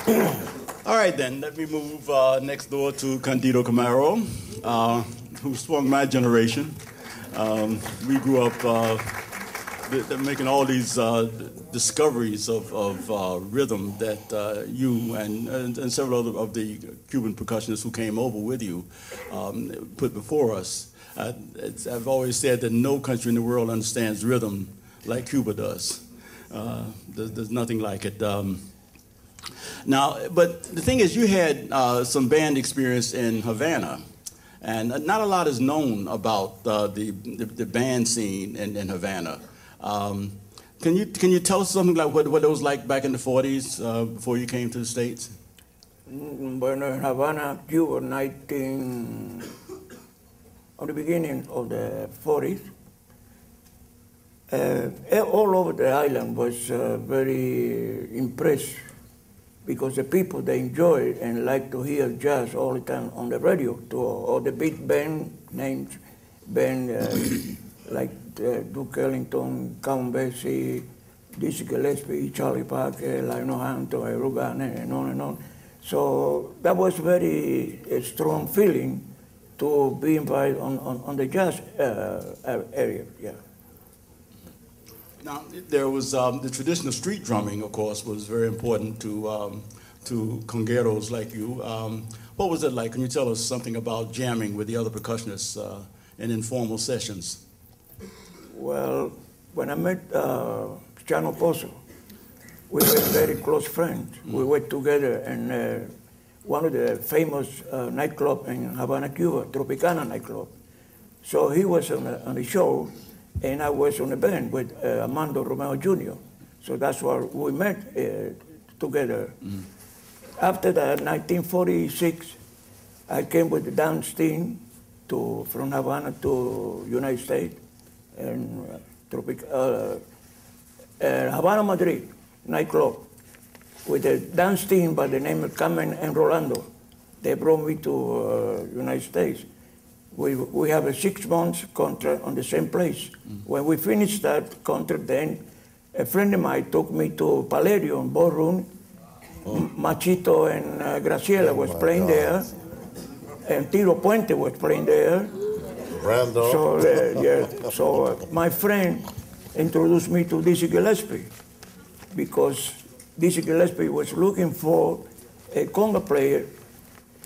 All right, then, let me move next door to Candido Camero, who swung my generation. We grew up making all these discoveries of rhythm that you and several other of the Cuban percussionists who came over with you put before us. I've always said that no country in the world understands rhythm like Cuba does. There's nothing like it. Now, but the thing is, you had some band experience in Havana, and not a lot is known about the band scene in Havana. Can you tell us something like what it was like back in the 40s before you came to the States? Bueno, in Havana, Cuba, on the beginning of the 40s, all over the island was very impressed because the people, they enjoy and like to hear jazz all the time on the radio. To all the big band names, like Duke Ellington, Count Basie, Dizzy Gillespie, Charlie Parker, Lionel Hampton, Rugan, and on and on. So that was very strong feeling to be invited on the jazz area, yeah. Now, there was the traditional street drumming, of course, was very important to congueros like you. What was it like? Can you tell us something about jamming with the other percussionists in informal sessions? Well, when I met Chano Pozo, we were very close friends. We were together in one of the famous nightclubs in Havana, Cuba, Tropicana nightclub. So he was on the show, and I was on the band with Armando Romeo Jr. So that's why we met together. After that, 1946, I came with the dance team from Havana to United States, and Havana, Madrid nightclub with a dance team by the name of Carmen and Rolando. They brought me to United States. We have a 6 months contract on the same place. When we finished that contract, then a friend of mine took me to Palladium Ballroom. Machito and Graciela was playing there, and Tiro Puente was playing there. Brando. So my friend introduced me to Dizzy Gillespie, because Dizzy Gillespie was looking for a conga player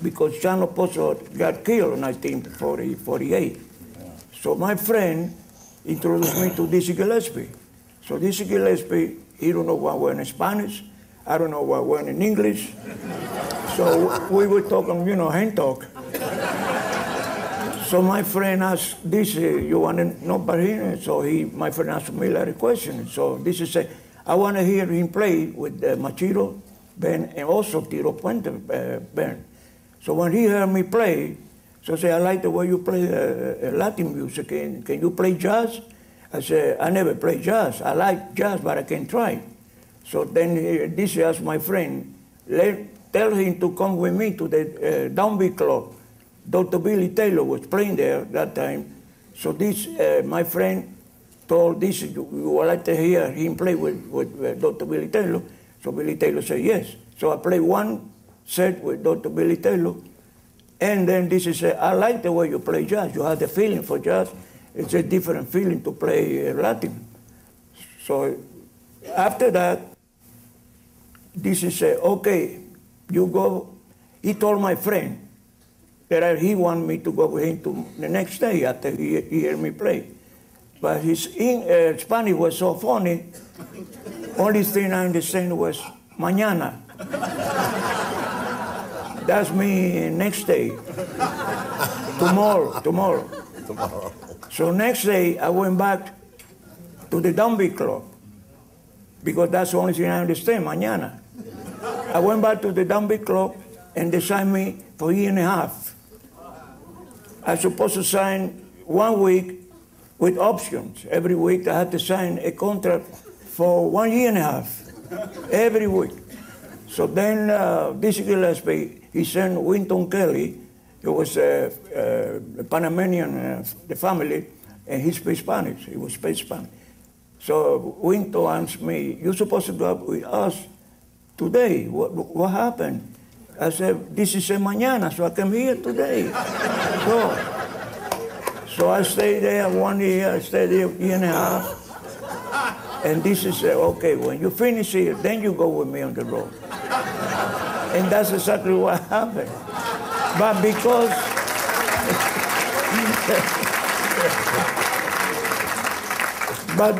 because Chano Pozo got killed in 1948. So my friend introduced me to Dizzy Gillespie. So Dizzy Gillespie, he don't know what word in Spanish, I don't know what word in English. So we were talking, hand talk. So my friend asked Dizzy, you want to know about him? So my friend asked me a lot of questions. So Dizzy said, I want to hear him play with Machito band and also Tiro Puente band. So when he heard me play, so I said, I like the way you play Latin music. Can you play jazz? I said, I never play jazz. I like jazz, but I can try. So then this asked my friend, tell him to come with me to the Downbeat Club. Dr. Billy Taylor was playing there that time. So this, my friend told this, you would like to hear him play with Dr. Billy Taylor? So Billy Taylor said yes. So I played one set with Dr. Billy Taylor, and then this is, I like the way you play jazz. You have the feeling for jazz. It's a different feeling to play Latin. So after that, this is, okay, you go. He told my friend that he wanted me to go with him to the next day after he heard me play. But his Spanish was so funny, only thing I understand was mañana. That's me next day. Tomorrow. So next day, I went back to the Downbeat Club, because that's the only thing I understand, mañana. I went back to the Downbeat Club, and they signed me for a year and a half. I was supposed to sign 1 week with options. Every week I had to sign a contract for 1 year and a half, every week. So then Dizzy Gillespie, he sent Winton Kelly, who was a Panamanian, the family, and he speaks Spanish. He was speak Spanish. So Winton asked me, you're supposed to go up with us today. What happened? I said, this is a mañana, so I came here today. So I stayed there 1 year, I stayed there a year and a half. And this is, okay, when you finish here, then you go with me on the road. And that's exactly what happened. But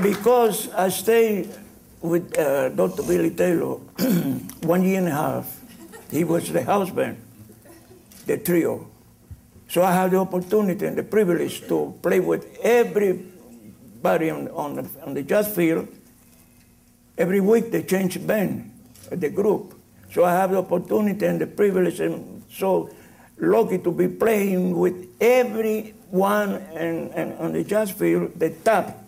because I stayed with Dr. Billy Taylor 1 year and a half, he was the house band, the trio. So I had the opportunity and the privilege to play with everybody on the jazz field. Every week they change band, the group. So I have the opportunity and the privilege, and so lucky to be playing with everyone and on the jazz field, the top.